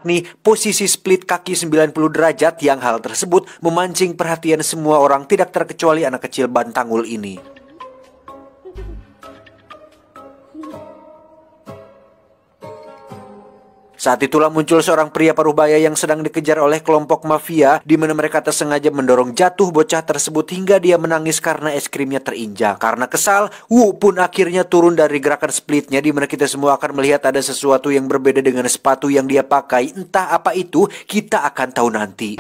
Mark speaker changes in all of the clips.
Speaker 1: yakni posisi split kaki 90 derajat yang hal tersebut memancing perhatian semua orang tidak terkecuali anak kecil Bantangul ini. Saat itulah muncul seorang pria paruh baya yang sedang dikejar oleh kelompok mafia, di mana mereka tersengaja mendorong jatuh bocah tersebut hingga dia menangis karena es krimnya terinjak. Karena kesal, Wu pun akhirnya turun dari gerakan splitnya, di mana kita semua akan melihat ada sesuatu yang berbeda dengan sepatu yang dia pakai. Entah apa itu, kita akan tahu nanti.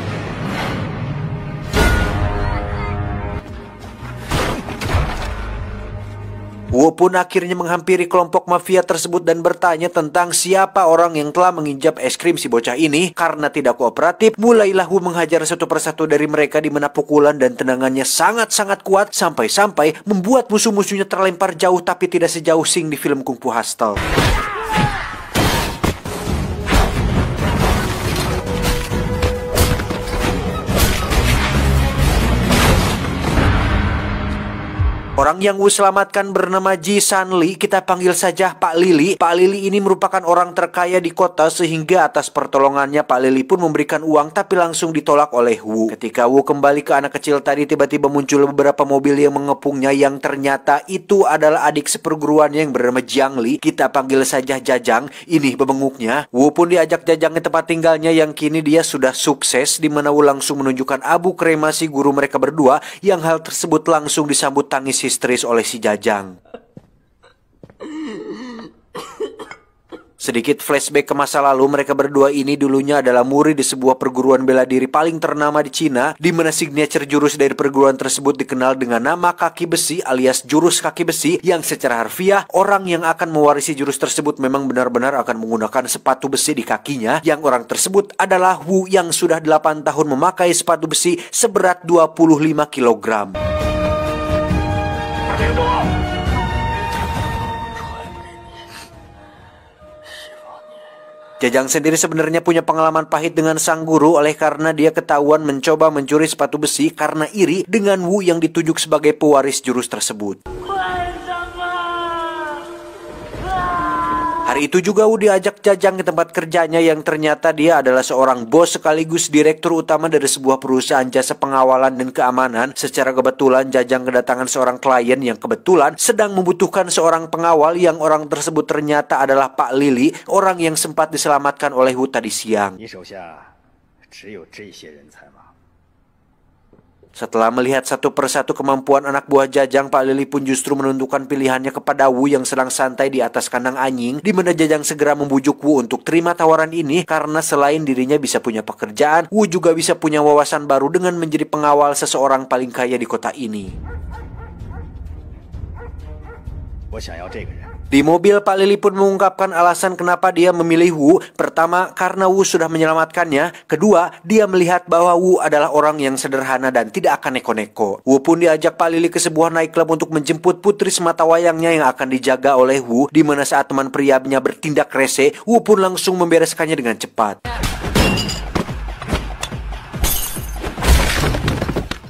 Speaker 1: Wu pun akhirnya menghampiri kelompok mafia tersebut dan bertanya tentang siapa orang yang telah menginjak es krim si bocah ini. Karena tidak kooperatif, mulailah Wu menghajar satu persatu dari mereka, di mana pukulan dan tendangannya sangat-sangat kuat sampai-sampai membuat musuh-musuhnya terlempar jauh tapi tidak sejauh Sing di film Kung Fu Hustle. Orang yang Wu selamatkan bernama Ji Sanli, kita panggil saja Pak Lili. Pak Lili ini merupakan orang terkaya di kota, sehingga atas pertolongannya Pak Lili pun memberikan uang tapi langsung ditolak oleh Wu. Ketika Wu kembali ke anak kecil tadi, tiba-tiba muncul beberapa mobil yang mengepungnya yang ternyata itu adalah adik seperguruannya yang bernama Jiang Li. Kita panggil saja Jajang. Ini bebenguknya. Wu pun diajak Jajang ke tempat tinggalnya yang kini dia sudah sukses, di mana Wu langsung menunjukkan abu kremasi guru mereka berdua, yang hal tersebut langsung disambut tangis histeris oleh si Jajang. Sedikit flashback ke masa lalu, mereka berdua ini dulunya adalah murid di sebuah perguruan bela diri paling ternama di Cina, di mana signature jurus dari perguruan tersebut dikenal dengan nama kaki besi alias jurus kaki besi, yang secara harfiah orang yang akan mewarisi jurus tersebut memang benar-benar akan menggunakan sepatu besi di kakinya, yang orang tersebut adalah Wu yang sudah 8 tahun memakai sepatu besi seberat 25 kg. Jajang sendiri sebenarnya punya pengalaman pahit dengan sang guru, oleh karena dia ketahuan mencoba mencuri sepatu besi karena iri dengan Wu yang ditunjuk sebagai pewaris jurus tersebut. Hari itu juga Wu diajak Jajang ke tempat kerjanya, yang ternyata dia adalah seorang bos sekaligus direktur utama dari sebuah perusahaan jasa pengawalan dan keamanan. Secara kebetulan Jajang kedatangan seorang klien yang kebetulan sedang membutuhkan seorang pengawal, yang orang tersebut ternyata adalah Pak Lili, orang yang sempat diselamatkan oleh Wu tadi siang. Setelah melihat satu persatu kemampuan anak buah Jajang, Pak Lili pun justru menentukan pilihannya kepada Wu yang sedang santai di atas kandang anjing, di mana Jajang segera membujuk Wu untuk terima tawaran ini, karena selain dirinya bisa punya pekerjaan, Wu juga bisa punya wawasan baru dengan menjadi pengawal seseorang paling kaya di kota ini. Di mobil, Pak Lili pun mengungkapkan alasan kenapa dia memilih Wu. Pertama, karena Wu sudah menyelamatkannya. Kedua, dia melihat bahwa Wu adalah orang yang sederhana dan tidak akan neko-neko. Wu pun diajak Pak Lili ke sebuah nightclub untuk menjemput putri semata wayangnya yang akan dijaga oleh Wu, di mana saat teman prianya bertindak rese, Wu pun langsung membereskannya dengan cepat.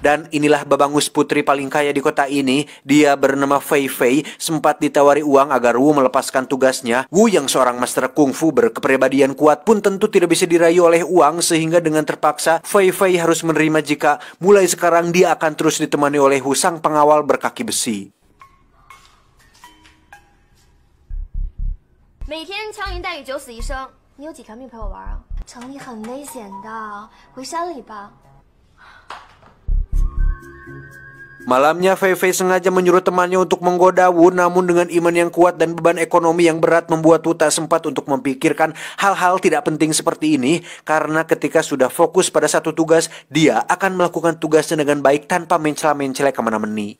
Speaker 1: Dan inilah babangus putri paling kaya di kota ini. Dia bernama Fei Fei, sempat ditawari uang agar Wu melepaskan tugasnya. Wu yang seorang master kungfu berkepribadian kuat pun tentu tidak bisa dirayu oleh uang, sehingga dengan terpaksa Fei Fei harus menerima jika mulai sekarang dia akan terus ditemani oleh Wu sang pengawal berkaki besi.
Speaker 2: 每天枪林弹雨九死一生，你有几条命陪我玩啊？城里很危险的，回山里吧。
Speaker 1: Malamnya Fei Fei sengaja menyuruh temannya untuk menggoda Wu, namun dengan iman yang kuat dan beban ekonomi yang berat membuat Wu tak sempat untuk memikirkan hal-hal tidak penting seperti ini, karena ketika sudah fokus pada satu tugas, dia akan melakukan tugasnya dengan baik tanpa mencela-mencela kemana-mana.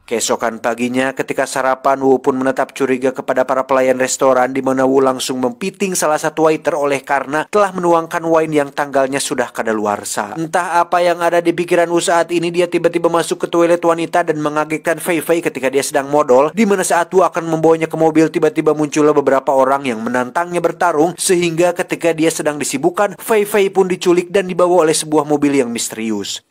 Speaker 1: Keesokan paginya ketika sarapan, Wu pun menetap curiga kepada para pelayan restoran, di mana Wu langsung mempiting salah satu waiter oleh karena telah menuangkan wine yang tanggalnya sudah kadaluarsa. Entah apa yang ada di pikiran Wu saat ini, dia tiba-tiba masuk ke toilet wanita dan mengagetkan Fei Fei ketika dia sedang modal, di mana saat Wu akan membawanya ke mobil, tiba-tiba muncullah beberapa orang yang menantangnya bertarung, sehingga ketika dia sedang disibukkan, Fei Fei pun diculik dan dibawa oleh sebuah mobil yang misterius.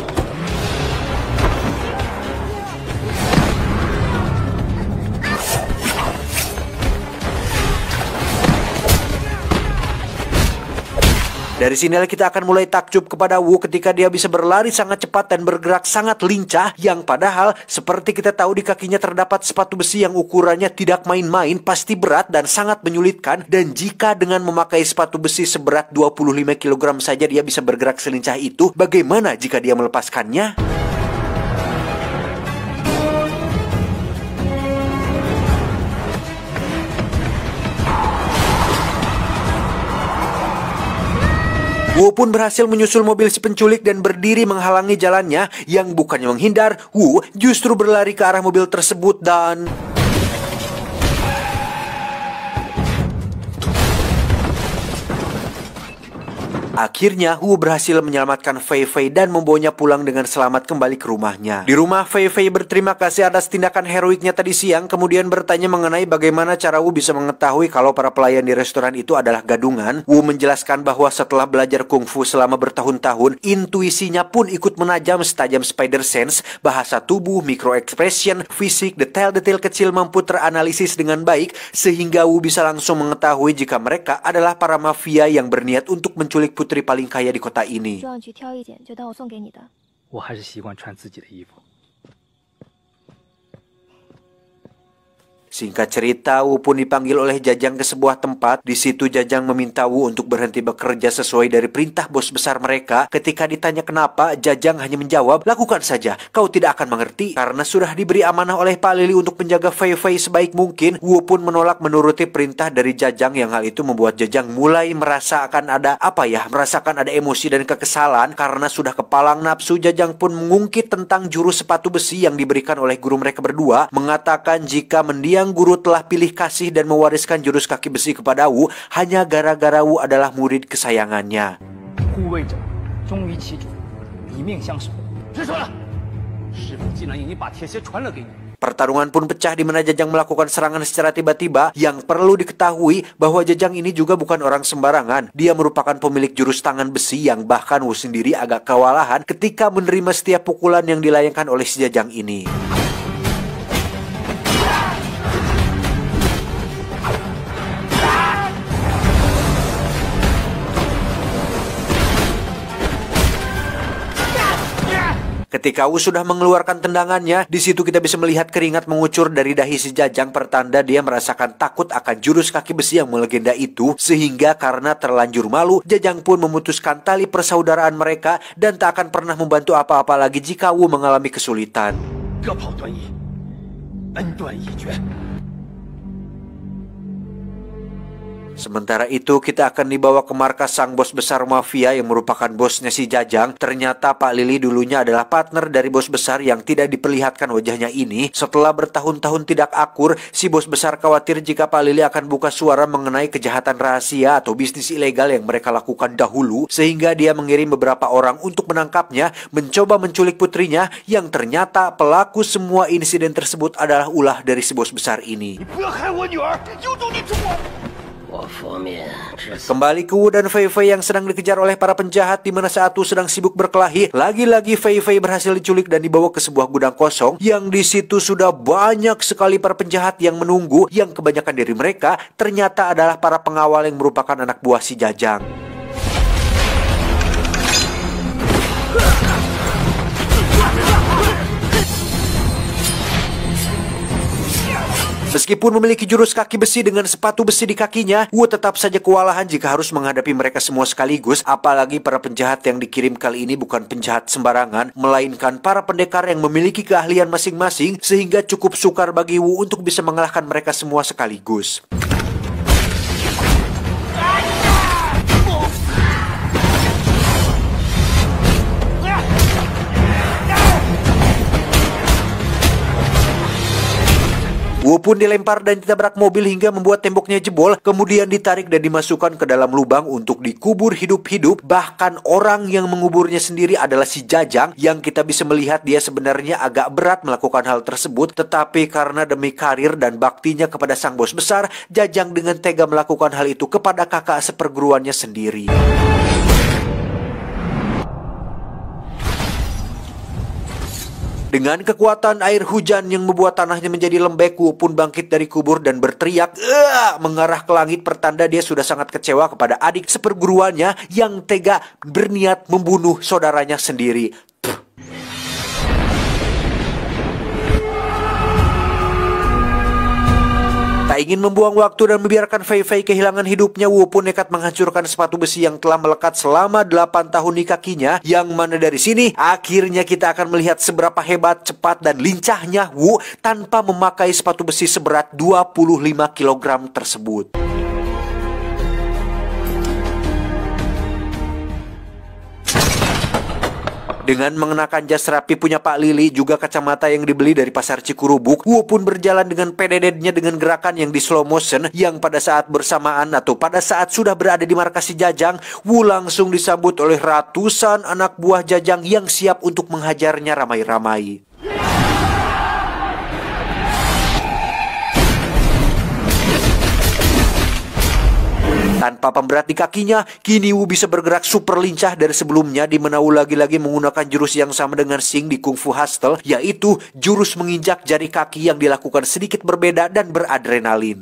Speaker 1: Dari sinilah kita akan mulai takjub kepada Wu ketika dia bisa berlari sangat cepat dan bergerak sangat lincah, yang padahal seperti kita tahu di kakinya terdapat sepatu besi yang ukurannya tidak main-main, pasti berat dan sangat menyulitkan. Dan jika dengan memakai sepatu besi seberat 25 kg saja dia bisa bergerak selincah itu, bagaimana jika dia melepaskannya? Wu pun berhasil menyusul mobil si penculik dan berdiri menghalangi jalannya, yang bukannya menghindar, Wu justru berlari ke arah mobil tersebut dan... Akhirnya, Wu berhasil menyelamatkan Fei Fei dan membawanya pulang dengan selamat kembali ke rumahnya. Di rumah, Fei Fei berterima kasih atas tindakan heroiknya tadi siang, kemudian bertanya mengenai bagaimana cara Wu bisa mengetahui kalau para pelayan di restoran itu adalah gadungan. Wu menjelaskan bahwa setelah belajar kungfu selama bertahun-tahun, intuisinya pun ikut menajam setajam spider sense, bahasa tubuh, micro expression, fisik, detail-detail kecil mampu teranalisis dengan baik, sehingga Wu bisa langsung mengetahui jika mereka adalah para mafia yang berniat untuk menculik putri paling kaya di kota ini. Singkat cerita, Wu pun dipanggil oleh Jajang ke sebuah tempat. Di situ Jajang meminta Wu untuk berhenti bekerja sesuai dari perintah bos besar mereka. Ketika ditanya kenapa, Jajang hanya menjawab, "Lakukan saja, kau tidak akan mengerti." Karena sudah diberi amanah oleh Pak Lili untuk menjaga Fei Fei sebaik mungkin, Wu pun menolak menuruti perintah dari Jajang, yang hal itu membuat Jajang mulai merasakan ada emosi dan kekesalan. Karena sudah kepalang nafsu, Jajang pun mengungkit tentang jurus sepatu besi yang diberikan oleh guru mereka berdua, mengatakan jika mendiang guru telah pilih kasih dan mewariskan jurus kaki besi kepada Wu hanya gara-gara Wu adalah murid kesayangannya. Pertarungan pun pecah di mana Jajang melakukan serangan secara tiba-tiba. Yang perlu diketahui bahwa Jajang ini juga bukan orang sembarangan. Dia merupakan pemilik jurus tangan besi yang bahkan Wu sendiri agak kewalahan ketika menerima setiap pukulan yang dilayangkan oleh si Jajang ini. Ketika Wu sudah mengeluarkan tendangannya, di situ kita bisa melihat keringat mengucur dari dahi si Jajang, pertanda dia merasakan takut akan jurus kaki besi yang melegenda itu, sehingga karena terlanjur malu, Jajang pun memutuskan tali persaudaraan mereka dan tak akan pernah membantu apa-apa lagi jika Wu mengalami kesulitan. Sementara itu, kita akan dibawa ke markas sang bos besar mafia yang merupakan bosnya si Jajang. Ternyata Pak Lili dulunya adalah partner dari bos besar yang tidak diperlihatkan wajahnya ini. Setelah bertahun-tahun tidak akur, si bos besar khawatir jika Pak Lili akan buka suara mengenai kejahatan rahasia atau bisnis ilegal yang mereka lakukan dahulu, sehingga dia mengirim beberapa orang untuk menangkapnya, mencoba menculik putrinya, yang ternyata pelaku semua insiden tersebut adalah ulah dari si bos besar ini. Kembali ke Wu dan Fei Fei yang sedang dikejar oleh para penjahat, di mana saat Wu sedang sibuk berkelahi, lagi-lagi Fei Fei berhasil diculik dan dibawa ke sebuah gudang kosong, yang di situ sudah banyak sekali para penjahat yang menunggu, yang kebanyakan dari mereka ternyata adalah para pengawal yang merupakan anak buah si Jajang. Meskipun memiliki jurus kaki besi dengan sepatu besi di kakinya, Wu tetap saja kewalahan jika harus menghadapi mereka semua sekaligus. Apalagi para penjahat yang dikirim kali ini bukan penjahat sembarangan, melainkan para pendekar yang memiliki keahlian masing-masing, sehingga cukup sukar bagi Wu untuk bisa mengalahkan mereka semua sekaligus. Wu pun dilempar dan ditabrak mobil hingga membuat temboknya jebol, kemudian ditarik dan dimasukkan ke dalam lubang untuk dikubur hidup-hidup. Bahkan orang yang menguburnya sendiri adalah si Jajang, yang kita bisa melihat dia sebenarnya agak berat melakukan hal tersebut, tetapi karena demi karir dan baktinya kepada sang bos besar, Jajang dengan tega melakukan hal itu kepada kakak seperguruannya sendiri. Dengan kekuatan air hujan yang membuat tanahnya menjadi lembek, Wu pun bangkit dari kubur dan berteriak mengarah ke langit, pertanda dia sudah sangat kecewa kepada adik seperguruannya yang tega berniat membunuh saudaranya sendiri. Tak ingin membuang waktu dan membiarkan Fei Fei kehilangan hidupnya, Wu pun nekat menghancurkan sepatu besi yang telah melekat selama 8 tahun di kakinya. Yang mana dari sini akhirnya kita akan melihat seberapa hebat, cepat, dan lincahnya Wu tanpa memakai sepatu besi seberat 25 kg tersebut. Dengan mengenakan jas rapi punya Pak Lili, juga kacamata yang dibeli dari pasar Cikurubuk, Wu pun berjalan dengan pededednya dengan gerakan yang di slow motion, yang pada saat bersamaan atau pada saat sudah berada di markas si Jajang, Wu langsung disambut oleh ratusan anak buah Jajang yang siap untuk menghajarnya ramai-ramai. Tanpa pemberat di kakinya, kini Wu bisa bergerak super lincah dari sebelumnya, di mana Wu lagi-lagi menggunakan jurus yang sama dengan Xing di Kung Fu Hustle, yaitu jurus menginjak jari kaki yang dilakukan sedikit berbeda dan beradrenalin.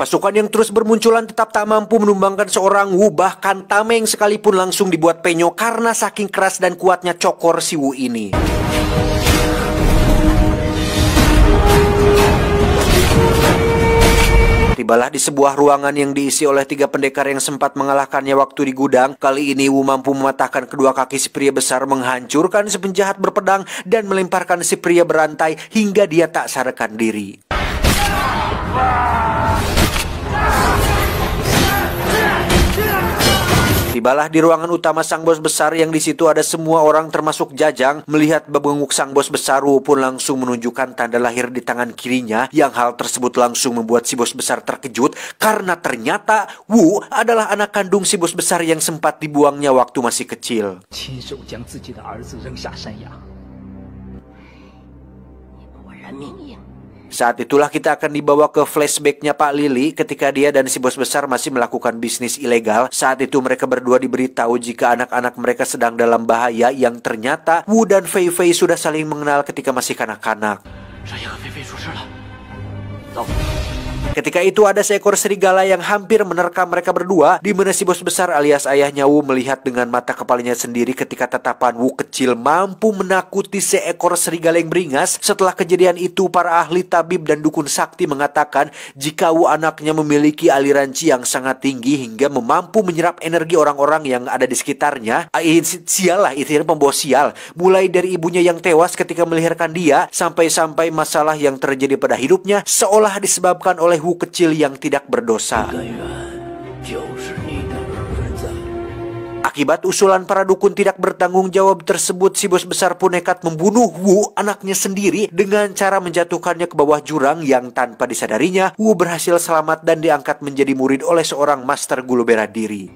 Speaker 1: Pasukan yang terus bermunculan tetap tak mampu menumbangkan seorang Wu, bahkan tameng sekalipun langsung dibuat penyo karena saking keras dan kuatnya cokor si Wu ini. Tibalah di sebuah ruangan yang diisi oleh 3 pendekar yang sempat mengalahkannya waktu di gudang. Kali ini Wu mampu mematahkan kedua kaki si pria besar, menghancurkan si penjahat berpedang, dan melemparkan si pria berantai hingga dia tak sadarkan diri. Tibalah di ruangan utama sang bos besar yang di situ ada semua orang termasuk Jajang. Melihat bebenguk sang bos besar, Wu pun langsung menunjukkan tanda lahir di tangan kirinya, yang hal tersebut langsung membuat si bos besar terkejut karena ternyata Wu adalah anak kandung si bos besar yang sempat dibuangnya waktu masih kecil. Saat itulah kita akan dibawa ke flashbacknya Pak Lili ketika dia dan si bos besar masih melakukan bisnis ilegal. Saat itu mereka berdua diberitahu jika anak-anak mereka sedang dalam bahaya, yang ternyata Wu dan Fei Fei sudah saling mengenal ketika masih kanak-kanak. Ketika itu ada seekor serigala yang hampir menerkam mereka berdua, di mana si bos besar alias ayahnya Wu melihat dengan mata kepalanya sendiri ketika tatapan Wu kecil mampu menakuti seekor serigala yang beringas. Setelah kejadian itu, para ahli tabib dan dukun sakti mengatakan jika Wu anaknya memiliki aliran qi yang sangat tinggi hingga mampu menyerap energi orang-orang yang ada di sekitarnya. Sial lah, itu pembawa sial. Mulai dari ibunya yang tewas ketika melahirkan dia, sampai-sampai masalah yang terjadi pada hidupnya seolah disebabkan oleh Wu kecil yang tidak berdosa. Akibat usulan para dukun tidak bertanggung jawab tersebut, si bos besar pun nekat membunuh Wu, anaknya sendiri, dengan cara menjatuhkannya ke bawah jurang yang tanpa disadarinya Wu berhasil selamat dan diangkat menjadi murid oleh seorang master guru bela diri.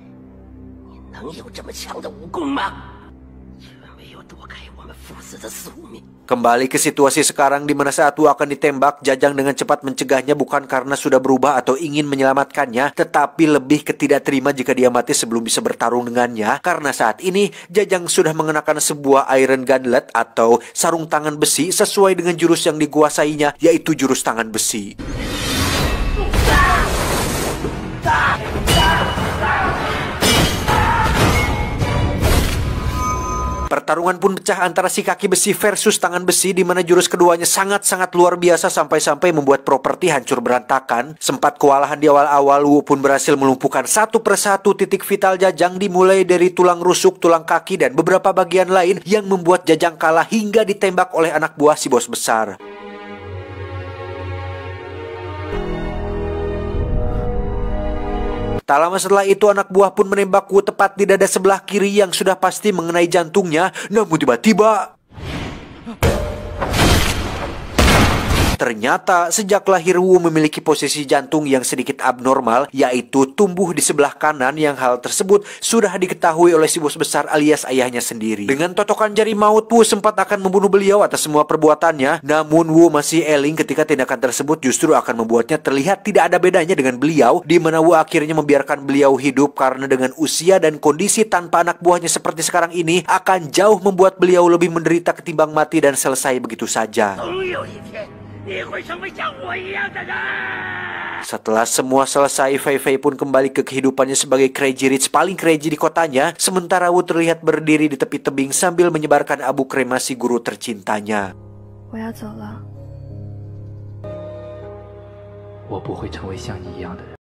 Speaker 1: Kembali ke situasi sekarang, di mana saat Wu akan ditembak, Jajang dengan cepat mencegahnya, bukan karena sudah berubah atau ingin menyelamatkannya, tetapi lebih ke tidak terima jika dia mati sebelum bisa bertarung dengannya. Karena saat ini Jajang sudah mengenakan sebuah iron gauntlet atau sarung tangan besi sesuai dengan jurus yang dikuasainya, yaitu jurus tangan besi. Pertarungan pun pecah antara si kaki besi versus tangan besi, di mana jurus keduanya sangat-sangat luar biasa sampai-sampai membuat properti hancur berantakan. Sempat kewalahan di awal-awal, Wu pun berhasil melumpuhkan satu persatu titik vital Jajang, dimulai dari tulang rusuk, tulang kaki, dan beberapa bagian lain yang membuat Jajang kalah hingga ditembak oleh anak buah si bos besar. Tak lama setelah itu, anak buah pun menembak Wu tepat di dada sebelah kiri yang sudah pasti mengenai jantungnya. Namun tiba-tiba Ternyata sejak lahir Wu memiliki posisi jantung yang sedikit abnormal, yaitu tumbuh di sebelah kanan, yang hal tersebut sudah diketahui oleh si bos besar alias ayahnya sendiri. Dengan totokan jari maut, Wu sempat akan membunuh beliau atas semua perbuatannya, namun Wu masih eling ketika tindakan tersebut justru akan membuatnya terlihat tidak ada bedanya dengan beliau, di mana Wu akhirnya membiarkan beliau hidup karena dengan usia dan kondisi tanpa anak buahnya seperti sekarang ini akan jauh membuat beliau lebih menderita ketimbang mati dan selesai begitu saja. Setelah semua selesai, Fei Fei pun kembali ke kehidupannya sebagai crazy rich paling crazy di kotanya, sementara Wu terlihat berdiri di tepi tebing sambil menyebarkan abu kremasi guru tercintanya.
Speaker 2: 我要走了。
Speaker 3: 我不会成为像你一样的人。